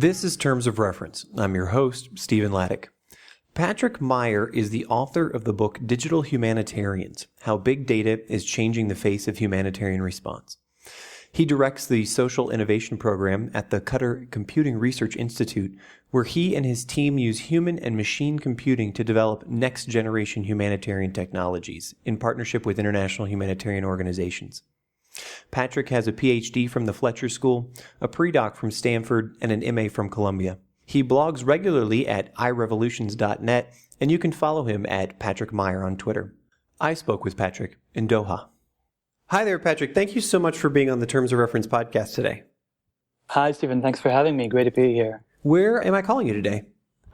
This is Terms of Reference. I'm your host, Stephen Laddick. Patrick Meier is the author of the book Digital Humanitarians: How Big Data is Changing the Face of Humanitarian Response. He directs the Social Innovation Program at the Qatar Computing Research Institute, where he and his team use human and machine computing to develop next-generation humanitarian technologies in partnership with international humanitarian organizations. Patrick has a PhD from the Fletcher School, a pre-doc from Stanford, and an MA from Columbia. He blogs regularly at iRevolutions.net, and you can follow him at Patrick Meier on Twitter. I spoke with Patrick in Doha. Hi there, Patrick. Thank you so much for being on the Terms of Reference podcast today. Hi, Stephen. Thanks for having me. Great to be here. Where am I calling you today?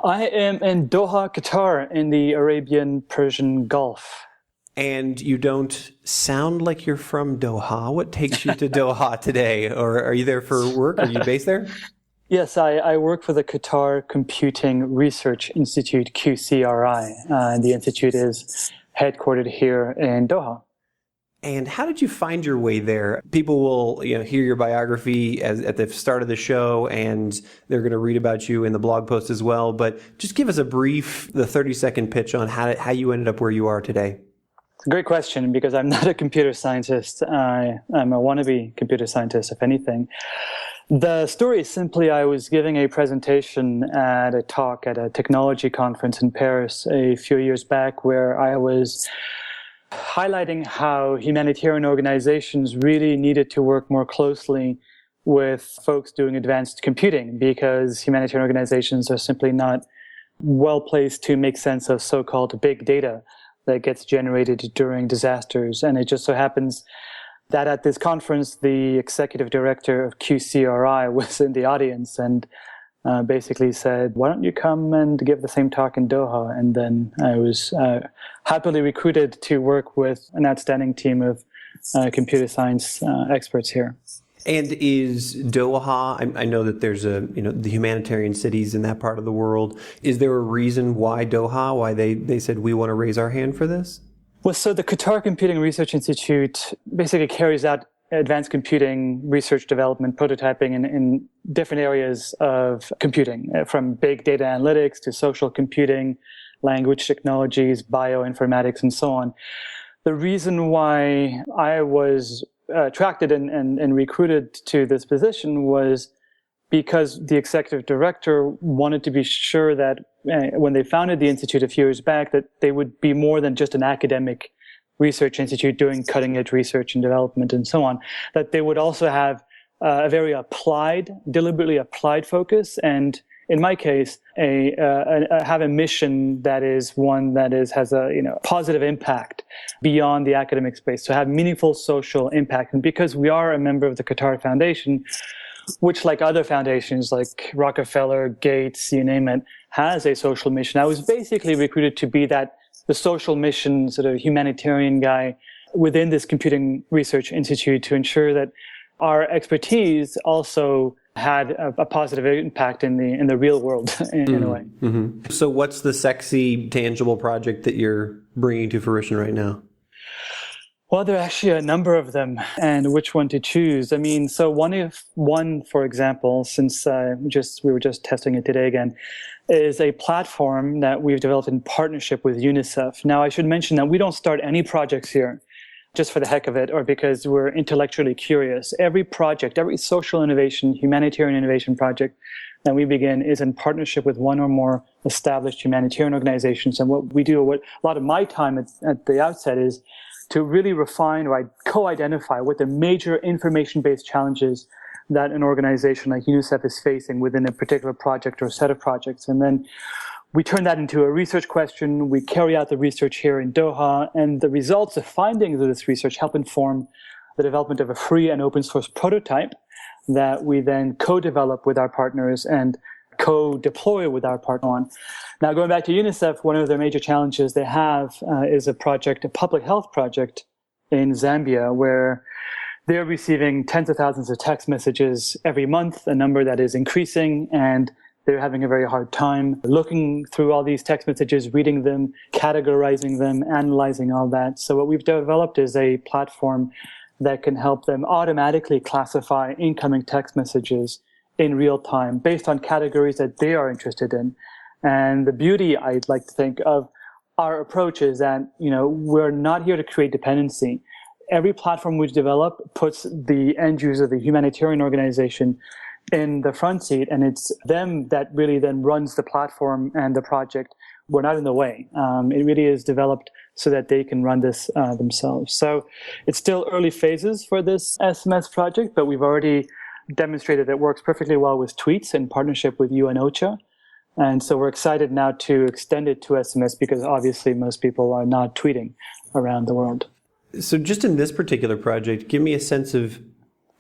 I am in Doha, Qatar, in the Arabian-Persian Gulf. And you don't sound like you're from Doha. What takes you to Doha today? Or are you there for work? Are you based there? Yes, I work for the Qatar Computing Research Institute, QCRI. The institute is headquartered here in Doha. And how did you find your way there? People will hear your biography at the start of the show, and they're going to read about you in the blog post as well. But just give us a brief, the 30-second pitch on how you ended up where you are today. It's a great question, because I'm not a computer scientist. I'm a wannabe computer scientist, if anything. The story is simply I was giving a presentation at a talk at a technology conference in Paris a few years back, where I was highlighting how humanitarian organizations really needed to work more closely with folks doing advanced computing, because humanitarian organizations are simply not well placed to make sense of so-called big data that gets generated during disasters. And it just so happens that at this conference, the executive director of QCRI was in the audience and basically said, "Why don't you come and give the same talk in Doha?" And then I was happily recruited to work with an outstanding team of computer science experts here. And is Doha, I know that there's the humanitarian cities in that part of the world. Is there a reason why Doha, why they said we want to raise our hand for this? Well, so the Qatar Computing Research Institute basically carries out advanced computing research, development, prototyping in different areas of computing, from big data analytics to social computing, language technologies, bioinformatics, and so on. The reason why I was attracted and recruited to this position was because the executive director wanted to be sure that when they founded the institute a few years back, that they would be more than just an academic research institute doing cutting-edge research and development and so on, that they would also have a very deliberately applied focus, and in my case, have a mission that is one that has a positive impact beyond the academic space, so have meaningful social impact. And because we are a member of the Qatar Foundation, which, like other foundations like Rockefeller, Gates, you name it, has a social mission, I was basically recruited to be the social mission sort of humanitarian guy within this Computing Research Institute to ensure that our expertise also had a positive impact in the real world in a way. Mm-hmm. So what's the sexy, tangible project that you're bringing to fruition right now? Well, there are actually a number of them, and which one to choose. I mean, so one, for example, since we were just testing it today again, is a platform that we've developed in partnership with UNICEF. Now, I should mention that we don't start any projects here just for the heck of it or because we're intellectually curious. Every project, every social innovation, humanitarian innovation project that we begin is in partnership with one or more established humanitarian organizations. And what we do, what a lot of my time at the outset is to really refine or co-identify what the major information-based challenges that an organization like UNICEF is facing within a particular project or set of projects. And then we turn that into a research question. We carry out the research here in Doha, and the results, the findings of this research help inform the development of a free and open source prototype that we then co-develop with our partners and co-deploy with our partner on. Now, going back to UNICEF, one of their major challenges they have is a public health project in Zambia, where they're receiving tens of thousands of text messages every month, a number that is increasing, and they're having a very hard time looking through all these text messages, reading them, categorizing them, analyzing all that. So what we've developed is a platform that can help them automatically classify incoming text messages in real time based on categories that they are interested in. And the beauty, I'd like to think, of our approach is that, we're not here to create dependency. Every platform we develop puts the end user, the humanitarian organization, in the front seat, and it's them that really then runs the platform and the project. We're not in the way. It really is developed so that they can run this themselves. So it's still early phases for this SMS project, but we've already demonstrated it works perfectly well with tweets in partnership with UN OCHA. And so we're excited now to extend it to SMS because obviously most people are not tweeting around the world. So just in this particular project, give me a sense of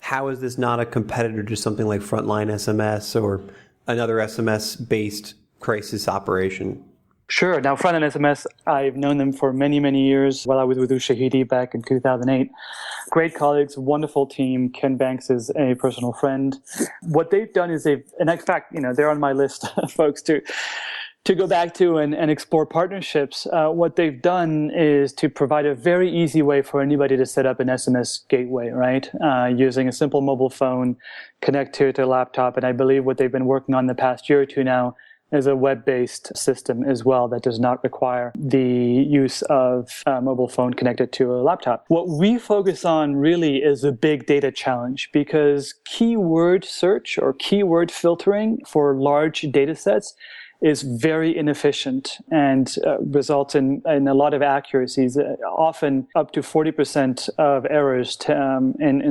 how is this not a competitor to something like Frontline SMS or another SMS-based crisis operation? Sure. Now, Frontline SMS, I've known them for many, many years while I was with Ushahidi back in 2008. Great colleagues, wonderful team. Ken Banks is a personal friend. What they've done is and in fact, they're on my list of folks to go back to and explore partnerships. What they've done is to provide a very easy way for anybody to set up an SMS gateway, right? Using a simple mobile phone, connect to a laptop. And I believe what they've been working on the past year or two now is a web-based system as well that does not require the use of a mobile phone connected to a laptop. What we focus on really is a big data challenge because keyword search or keyword filtering for large data sets is very inefficient and results in a lot of accuracies, often up to 40% of errors in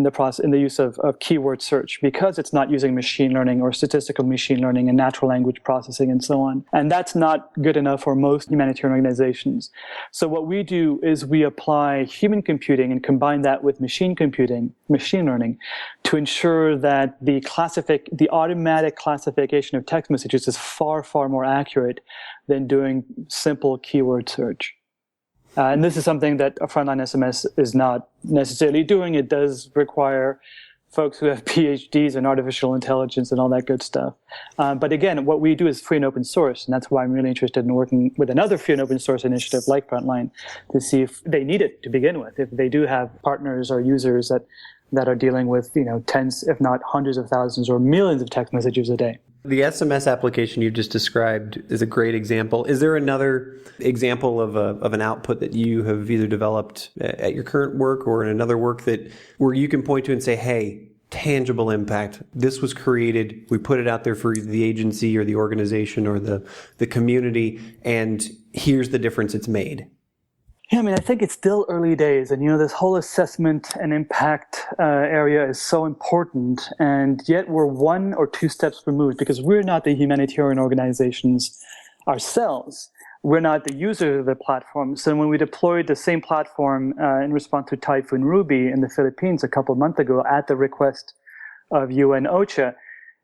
the use of keyword search because it's not using machine learning or statistical machine learning and natural language processing and so on. And that's not good enough for most humanitarian organizations. So what we do is we apply human computing and combine that with machine learning, to ensure that the automatic classification of text messages is far, far more accurate than doing simple keyword search. And this is something that a Frontline SMS is not necessarily doing. It does require folks who have PhDs in artificial intelligence and all that good stuff. But again, what we do is free and open source, and that's why I'm really interested in working with another free and open source initiative like Frontline to see if they need it to begin with, if they do have partners or users that are dealing with tens, if not hundreds of thousands or millions of text messages a day. The SMS application you just described is a great example. Is there another example of an output that you have either developed at your current work or in another work where you can point to and say, hey, tangible impact. This was created. We put it out there for the agency or the organization or the community, and here's the difference it's made. Yeah, I think it's still early days, and this whole assessment and impact area is so important, and yet we're one or two steps removed because we're not the humanitarian organizations ourselves. We're not the user of the platform. So when we deployed the same platform in response to Typhoon Ruby in the Philippines a couple of months ago at the request of UN OCHA,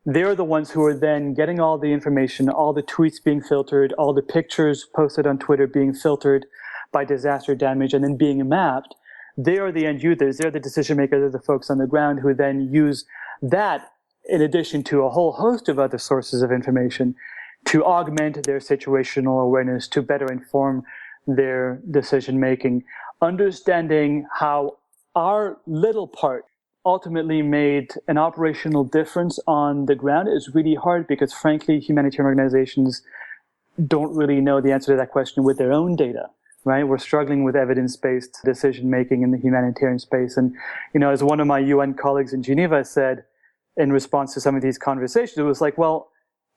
they're the ones who are then getting all the information, all the tweets being filtered, all the pictures posted on Twitter being filtered by disaster damage and then being mapped. They are the end users. They're the decision makers. They're the folks on the ground who then use that in addition to a whole host of other sources of information to augment their situational awareness, to better inform their decision making. Understanding how our little part ultimately made an operational difference on the ground is really hard because, frankly, humanitarian organizations don't really know the answer to that question with their own data. Right? We're struggling with evidence-based decision-making in the humanitarian space. And, as one of my UN colleagues in Geneva said in response to some of these conversations, it was like, well,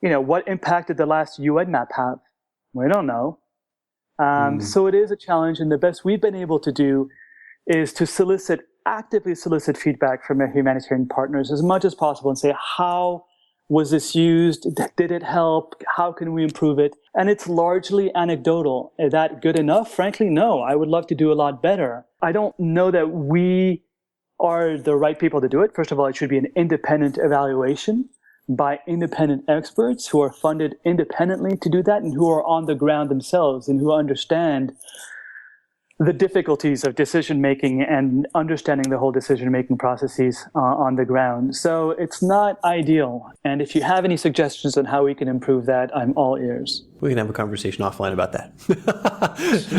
what impact did the last UN map have? We don't know. So it is a challenge. And the best we've been able to do is to actively solicit feedback from our humanitarian partners as much as possible and say, how was this used? Did it help? How can we improve it? And it's largely anecdotal. Is that good enough? Frankly, no. I would love to do a lot better. I don't know that we are the right people to do it. First of all, it should be an independent evaluation by independent experts who are funded independently to do that and who are on the ground themselves and who understand the difficulties of decision-making and understanding the whole decision-making processes on the ground. So it's not ideal. And if you have any suggestions on how we can improve that, I'm all ears. We can have a conversation offline about that.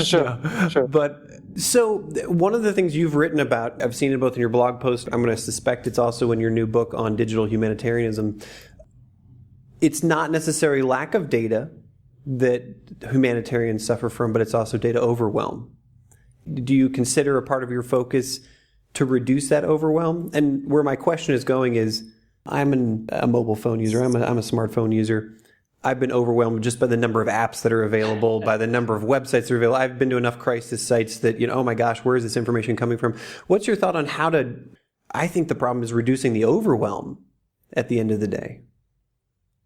Sure. But so one of the things you've written about, I've seen it both in your blog post, I'm going to suspect it's also in your new book on digital humanitarianism, it's not necessarily lack of data that humanitarians suffer from, but it's also data overwhelm. Do you consider a part of your focus to reduce that overwhelm? And where my question is going is, I'm a mobile phone user. I'm a smartphone user. I've been overwhelmed just by the number of apps that are available, by the number of websites that are available. I've been to enough crisis sites that, oh my gosh, where is this information coming from? What's your thought on how to, I think the problem is reducing the overwhelm at the end of the day.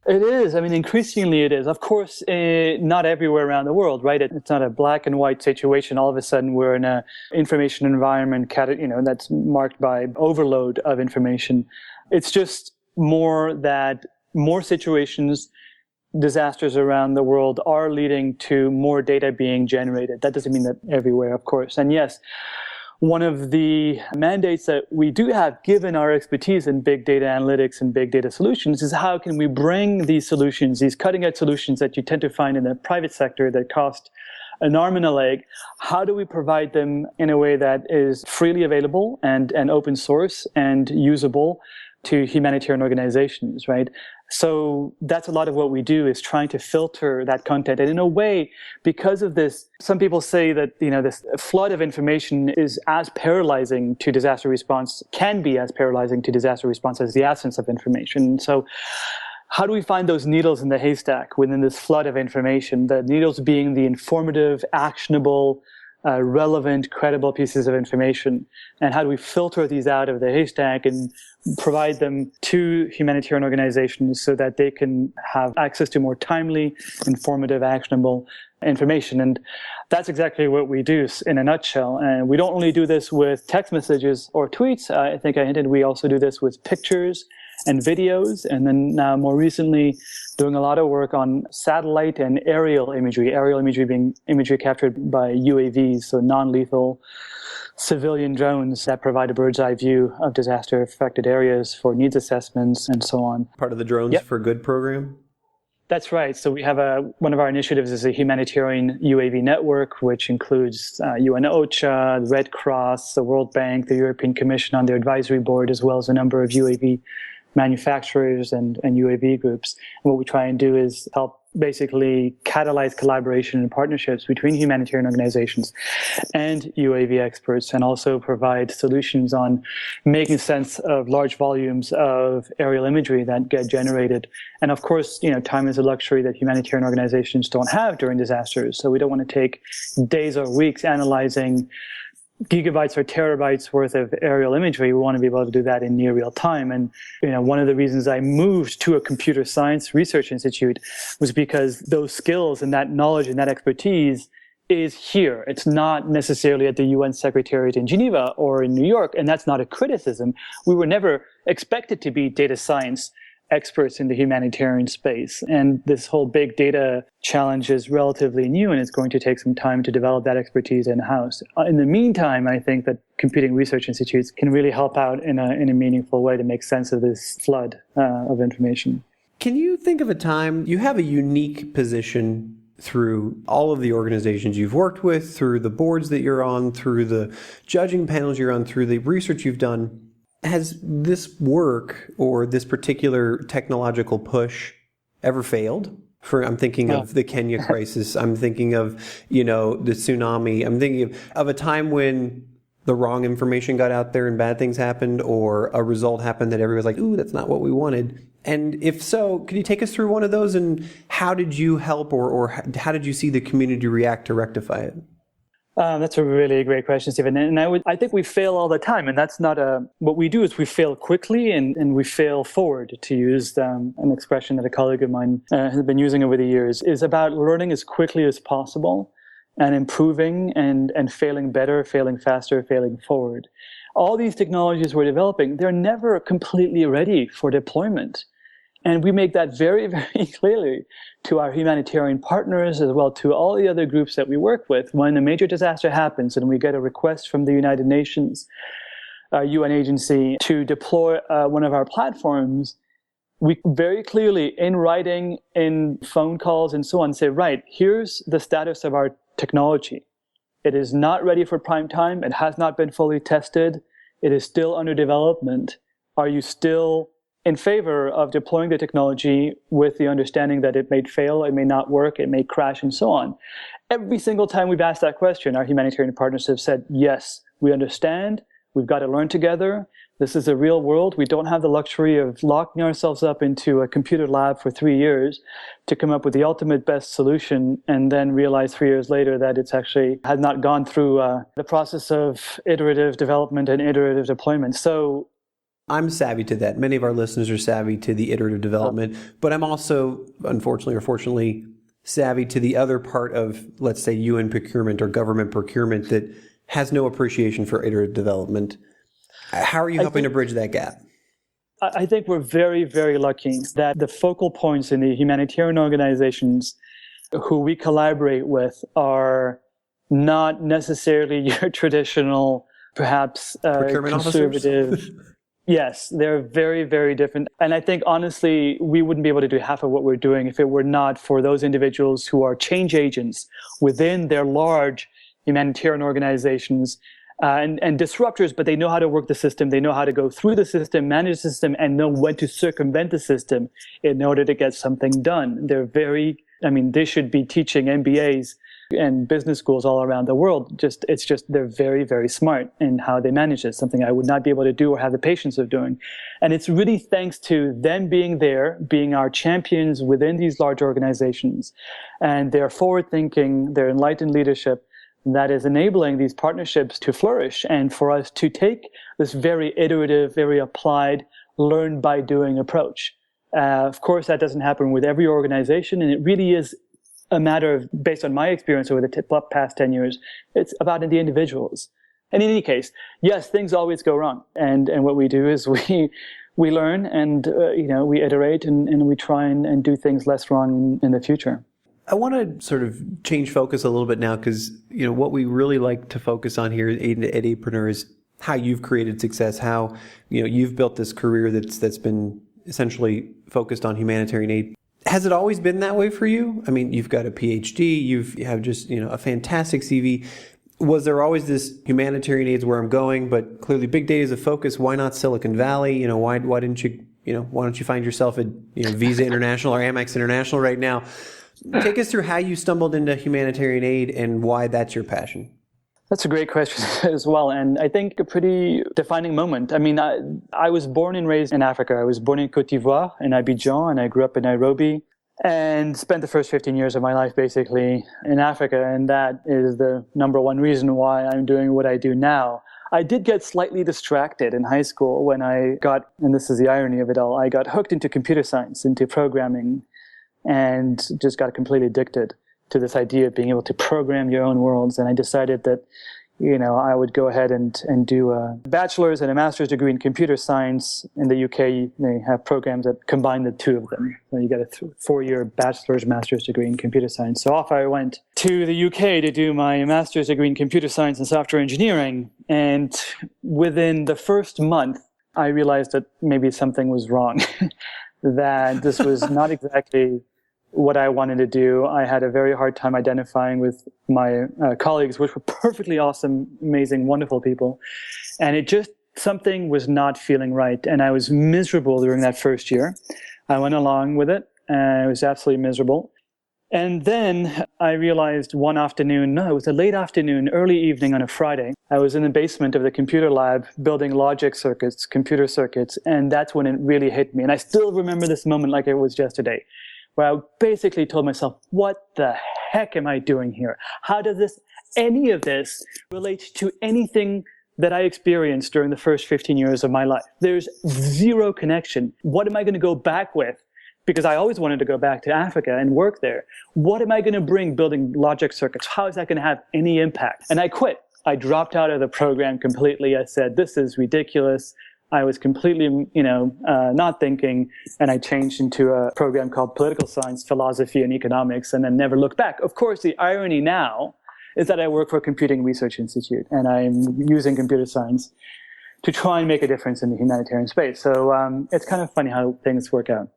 It is. I mean, increasingly it is. Of course, not everywhere around the world, right? It's not a black and white situation. All of a sudden, we're in an information environment, that's marked by overload of information. It's just more that more situations, disasters around the world are leading to more data being generated. That doesn't mean that everywhere, of course. And yes, one of the mandates that we do have, given our expertise in big data analytics and big data solutions, is how can we bring these solutions, these cutting-edge solutions that you tend to find in the private sector that cost an arm and a leg, how do we provide them in a way that is freely available and open source and usable to humanitarian organizations, right? So that's a lot of what we do, is trying to filter that content. And in a way, because of this, some people say that, this flood of information is as paralyzing to disaster response, can be as paralyzing to disaster response as the absence of information. So how do we find those needles in the haystack within this flood of information? The needles being the informative, actionable, relevant, credible pieces of information, and how do we filter these out of the haystack and provide them to humanitarian organizations so that they can have access to more timely, informative, actionable information. And that's exactly what we do in a nutshell. And we don't only do this with text messages or tweets. I think I hinted we also do this with pictures and videos, and then now more recently doing a lot of work on satellite and aerial imagery being imagery captured by UAVs, so non-lethal civilian drones that provide a bird's eye view of disaster affected areas for needs assessments and so on. Part of the Drones for Good program? That's right. So we have one of our initiatives is a humanitarian UAV network, which includes UN OCHA, the Red Cross, the World Bank, the European Commission on their advisory board, as well as a number of UAV manufacturers and UAV groups. And what we try and do is help basically catalyze collaboration and partnerships between humanitarian organizations and UAV experts, and also provide solutions on making sense of large volumes of aerial imagery that get generated. And of course, time is a luxury that humanitarian organizations don't have during disasters. So we don't want to take days or weeks analyzing gigabytes or terabytes worth of aerial imagery. We want to be able to do that in near real time. And one of the reasons I moved to a computer science research institute was because those skills and that knowledge and that expertise is here. It's not necessarily at the UN Secretariat in Geneva or in New York, and that's not a criticism. We were never expected to be data science experts in the humanitarian space. And this whole big data challenge is relatively new, and it's going to take some time to develop that expertise in-house. In the meantime, I think that computing research institutes can really help out in a meaningful way to make sense of this flood of information. Can you think of a time you have a unique position through all of the organizations you've worked with, through the boards that you're on, through the judging panels you're on, through the research you've done? Has this work or this particular technological push ever failed? I'm thinking of the Kenya crisis. I'm thinking of, the tsunami. I'm thinking of a time when the wrong information got out there and bad things happened, or a result happened that everyone was like, ooh, that's not what we wanted. And if so, could you take us through one of those, and how did you help or how did you see the community react to rectify it? That's a really great question, Stephen. And I think we fail all the time. And that's not what we do is we fail quickly and we fail forward, to use an expression that a colleague of mine has been using over the years, is about learning as quickly as possible and improving and failing better, failing faster, failing forward. All these technologies we're developing, they're never completely ready for deployment. And we make that very, very clearly to our humanitarian partners, as well to all the other groups that we work with. When a major disaster happens and we get a request from the United Nations, UN agency, to deploy one of our platforms, we very clearly, in writing, in phone calls and so on, say, right, here's the status of our technology. It is not ready for prime time. It has not been fully tested. It is still under development. Are you still in favor of deploying the technology with the understanding that it may fail, it may not work, it may crash, and so on. Every single time we've asked that question, our humanitarian partners have said, yes, we understand, we've got to learn together. This is a real world. We don't have the luxury of locking ourselves up into a computer lab for 3 years to come up with the ultimate best solution and then realize 3 years later that it's actually had not gone through the process of iterative development and iterative deployment. So I'm savvy to that. Many of our listeners are savvy to the iterative development, but I'm also, unfortunately or fortunately, savvy to the other part of, let's say, UN procurement or government procurement that has no appreciation for iterative development. How are you helping to bridge that gap? I think we're very, very lucky that the focal points in the humanitarian organizations who we collaborate with are not necessarily your traditional, perhaps conservative. Yes, they're very, very different. And I think, honestly, we wouldn't be able to do half of what we're doing if it were not for those individuals who are change agents within their large humanitarian organizations and disruptors, but they know how to work the system. They know how to go through the system, manage the system, and know when to circumvent the system in order to get something done. They should be teaching MBAs and business schools all around the world. They're very, very smart in how they manage it, something I would not be able to do or have the patience of doing. And it's really thanks to them being there, being our champions within these large organizations, and their forward-thinking, their enlightened leadership, that is enabling these partnerships to flourish and for us to take this very iterative, very applied, learn by doing approach. Of course, that doesn't happen with every organization, and it really is a matter of, based on my experience over the past 10 years, it's about the individuals. And in any case, yes, things always go wrong. And what we do is we learn and we iterate and we try and do things less wrong in the future. I want to sort of change focus a little bit now because, what we really like to focus on here at Aidpreneur is how you've created success, how, you've built this career that's been essentially focused on humanitarian aid. Has it always been that way for you? I mean, you've got a PhD, you have just, a fantastic CV. Was there always this humanitarian aid is where I'm going, but clearly big data is a focus. Why not Silicon Valley? Why don't you find yourself at, Visa International or Amex International right now? Take us through how you stumbled into humanitarian aid and why that's your passion. That's a great question as well. And I think a pretty defining moment. I mean, I was born and raised in Africa. I was born in Côte d'Ivoire, in Abidjan, and I grew up in Nairobi and spent the first 15 years of my life basically in Africa. And that is the number one reason why I'm doing what I do now. I did get slightly distracted in high school when I got, and this is the irony of it all, I got hooked into computer science, into programming, and just got completely addicted to this idea of being able to program your own worlds. And I decided that, I would go ahead and do a bachelor's and a master's degree in computer science. In the UK, they have programs that combine the two of them. So you get a 4-year bachelor's, master's degree in computer science. So off I went to the UK to do my master's degree in computer science and software engineering. And within the first month, I realized that maybe something was wrong, that this was not exactly what I wanted to do. I had a very hard time identifying with my colleagues, which were perfectly awesome, amazing, wonderful people. And something was not feeling right. And I was miserable during that first year. I went along with it, and I was absolutely miserable. And then I realized one afternoon, no, it was a late afternoon, early evening on a Friday. I was in the basement of the computer lab building logic circuits, computer circuits, and that's when it really hit me. And I still remember this moment like it was yesterday, where I basically told myself, what the heck am I doing here? How does any of this relate to anything that I experienced during the first 15 years of my life? There's zero connection. What am I going to go back with? Because I always wanted to go back to Africa and work there. What am I going to bring building logic circuits? How is that going to have any impact? And I quit. I dropped out of the program completely. I said, this is ridiculous. I was completely, not thinking, and I changed into a program called Political Science, Philosophy, and Economics, and then never looked back. Of course, the irony now is that I work for Computing Research Institute, and I'm using computer science to try and make a difference in the humanitarian space. So it's kind of funny how things work out.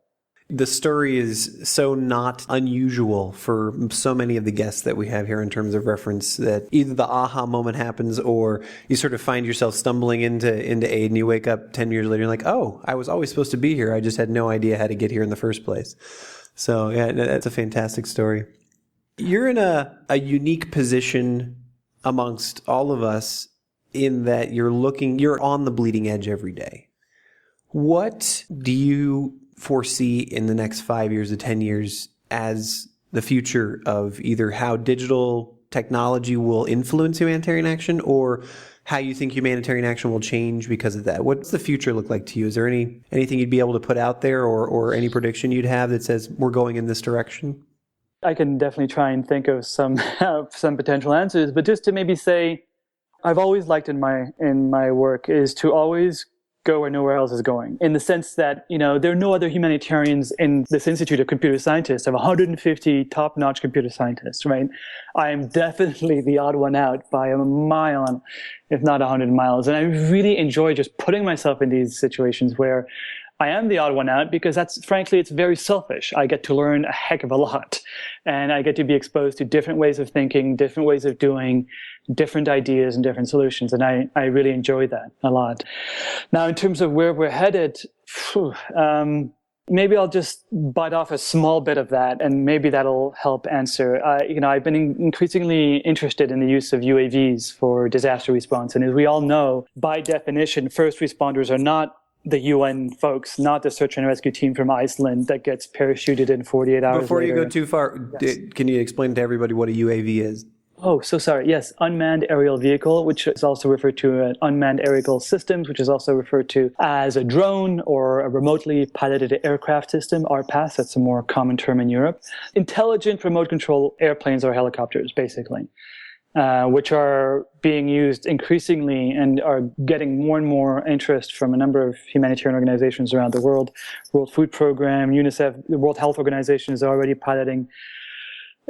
The story is so not unusual for so many of the guests that we have here in terms of reference, that either the aha moment happens or you sort of find yourself stumbling into aid and you wake up 10 years later and you're like, oh, I was always supposed to be here. I just had no idea how to get here in the first place. So yeah, that's a fantastic story. You're in a unique position amongst all of us in that you're on the bleeding edge every day. What do you foresee in the next 5 years to 10 years as the future of either how digital technology will influence humanitarian action or how you think humanitarian action will change because of that? What's the future look like to you? Is there anything you'd be able to put out there or any prediction you'd have that says we're going in this direction? I can definitely try and think of some potential answers, but just to maybe say, I've always liked in my work is to always go where nowhere else is going, in the sense that, there are no other humanitarians in this Institute of Computer Scientists. I have 150 top-notch computer scientists, right? I am definitely the odd one out by a mile, if not 100 miles. And I really enjoy just putting myself in these situations where I am the odd one out, because frankly, it's very selfish. I get to learn a heck of a lot, and I get to be exposed to different ways of thinking, different ways of doing, different ideas and different solutions. And I really enjoy that a lot. Now, in terms of where we're headed, maybe I'll just bite off a small bit of that, and maybe that'll help answer. I've been increasingly interested in the use of UAVs for disaster response. And as we all know, by definition, first responders are not the UN folks, not the search and rescue team from Iceland that gets parachuted in 48 hours Before later. you go too far, yes. Can you explain to everybody what a UAV is? Oh, so sorry. Yes, unmanned aerial vehicle, which is also referred to as unmanned aerial systems, which is also referred to as a drone or a remotely piloted aircraft system, RPAS. That's a more common term in Europe. Intelligent remote control airplanes or helicopters, basically. Which are being used increasingly and are getting more and more interest from a number of humanitarian organizations around the world. World Food Program, UNICEF, the World Health Organization is already piloting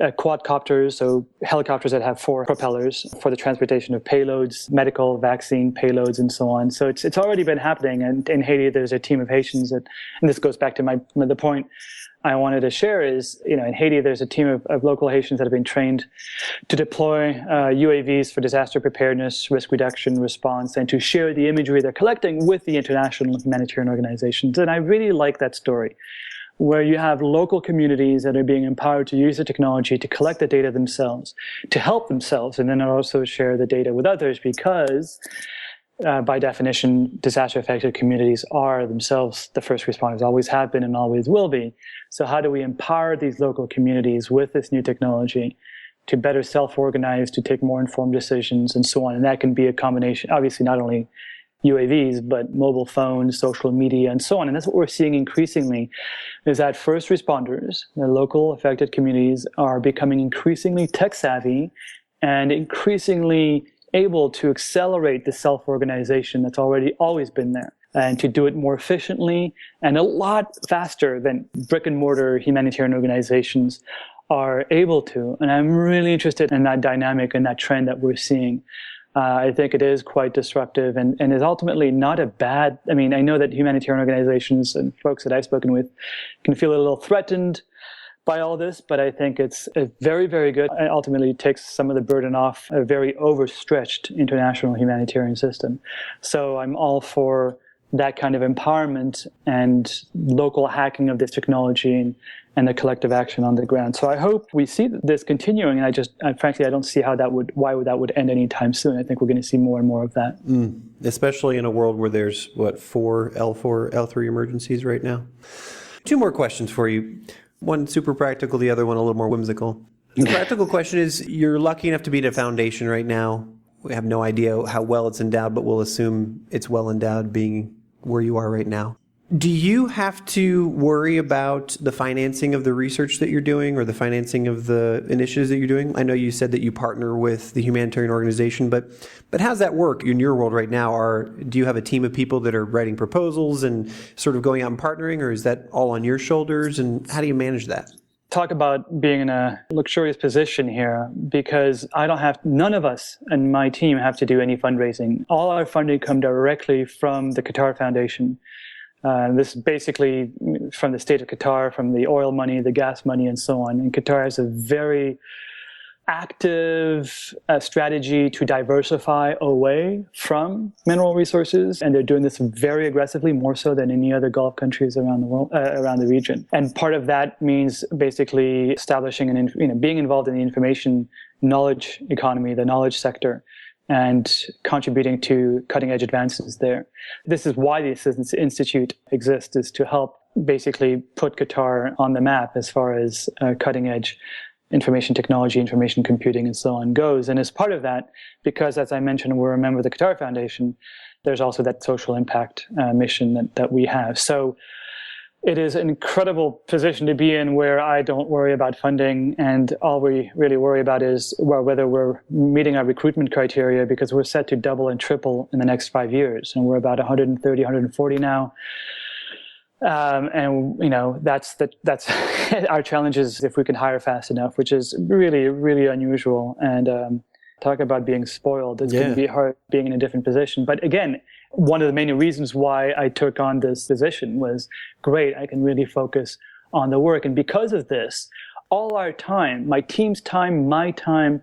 quadcopters, so helicopters that have 4 propellers for the transportation of payloads, medical, vaccine payloads, and so on. So it's already been happening. And in Haiti, there's a team of Haitians and this goes back to the point I wanted to share is, in Haiti, there's a team of local Haitians that have been trained to deploy UAVs for disaster preparedness, risk reduction, response, and to share the imagery they're collecting with the international humanitarian organizations. And I really like that story, where you have local communities that are being empowered to use the technology to collect the data themselves, to help themselves, and then also share the data with others, because by definition, disaster-affected communities are themselves the first responders, always have been and always will be. So how do we empower these local communities with this new technology to better self-organize, to take more informed decisions, and so on? And that can be a combination, obviously not only UAVs, but mobile phones, social media, and so on. And that's what we're seeing increasingly, is that first responders, the local affected communities, are becoming increasingly tech-savvy and increasingly able to accelerate the self-organization that's always been there, and to do it more efficiently and a lot faster than brick-and-mortar humanitarian organizations are able to. And I'm really interested in that dynamic and that trend that we're seeing. I think it is quite disruptive and is ultimately not a bad... I mean, I know that humanitarian organizations and folks that I've spoken with can feel a little threatened by all this, but I think it's very, very good. It ultimately takes some of the burden off a very overstretched international humanitarian system. So I'm all for that kind of empowerment and local hacking of this technology and the collective action on the ground. So I hope we see this continuing, and frankly, I don't see why that would end anytime soon. I think we're going to see more and more of that. Especially in a world where there's, 4 L4, L3 emergencies right now. 2 more questions for you. One super practical, the other one a little more whimsical. The practical question is, you're lucky enough to be at a foundation right now. We have no idea how well it's endowed, but we'll assume it's well endowed being where you are right now. Do you have to worry about the financing of the research that you're doing or the financing of the initiatives that you're doing? I know you said that you partner with the humanitarian organization, but how's that work in your world right now? Do you have a team of people that are writing proposals and sort of going out and partnering, or is that all on your shoulders? And how do you manage that? Talk about being in a luxurious position here, because none of us and my team have to do any fundraising. All our funding comes directly from the Qatar Foundation. This is basically from the state of Qatar, from the oil money, the gas money, and so on. And Qatar has a very active strategy to diversify away from mineral resources, and they're doing this very aggressively, more so than any other Gulf countries around the world, around the region. And part of that means basically establishing and being involved in the information knowledge economy, the knowledge sector, and contributing to cutting-edge advances there. This is why the Assistance Institute exists, is to help basically put Qatar on the map as far as cutting-edge information technology, information computing, and so on goes. And as part of that, because as I mentioned, we're a member of the Qatar Foundation, there's also that social impact mission that we have. So it is an incredible position to be in, where I don't worry about funding, and all we really worry about is whether we're meeting our recruitment criteria, because we're set to double and triple in the next 5 years. And we're about 130, 140 now. And that's our challenge is if we can hire fast enough, which is really, really unusual. And talk about being spoiled. It's going to be hard being in a different position. But again, one of the main reasons why I took on this position was, great, I can really focus on the work. And because of this, all our time, my team's time, my time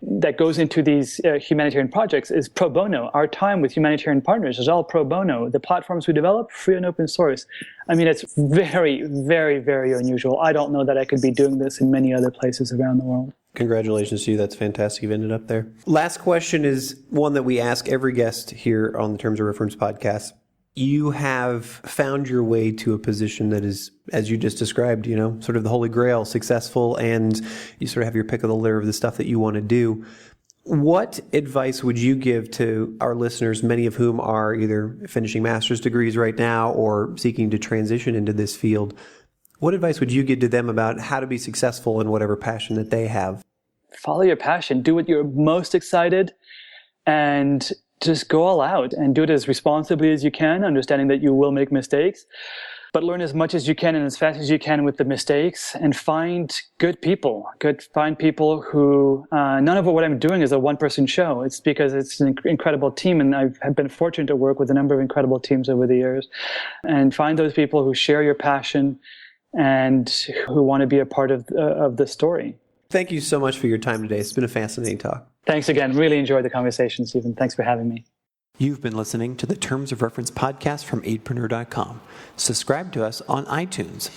that goes into these humanitarian projects is pro bono. Our time with humanitarian partners is all pro bono. The platforms we develop, free and open source. I mean, it's very, very, very unusual. I don't know that I could be doing this in many other places around the world. Congratulations to you. That's fantastic. You've ended up there. Last question is one that we ask every guest here on the Terms of Reference podcast. You have found your way to a position that is, as you just described, sort of the holy grail, successful, and you sort of have your pick of the litter of the stuff that you want to do. What advice would you give to our listeners, many of whom are either finishing master's degrees right now or seeking to transition into this field? What advice would you give to them about how to be successful in whatever passion that they have? Follow your passion. Do what you're most excited, and just go all out and do it as responsibly as you can, understanding that you will make mistakes, but learn as much as you can and as fast as you can with the mistakes, and find good people. Find people who, none of what I'm doing is a one-person show. It's because it's an incredible team, and I've been fortunate to work with a number of incredible teams over the years. And find those people who share your passion and who want to be a part of the story. Thank you so much for your time today. It's been a fascinating talk. Thanks again. Really enjoyed the conversation, Stephen. Thanks for having me. You've been listening to the Terms of Reference podcast from 8preneur.com. Subscribe to us on iTunes.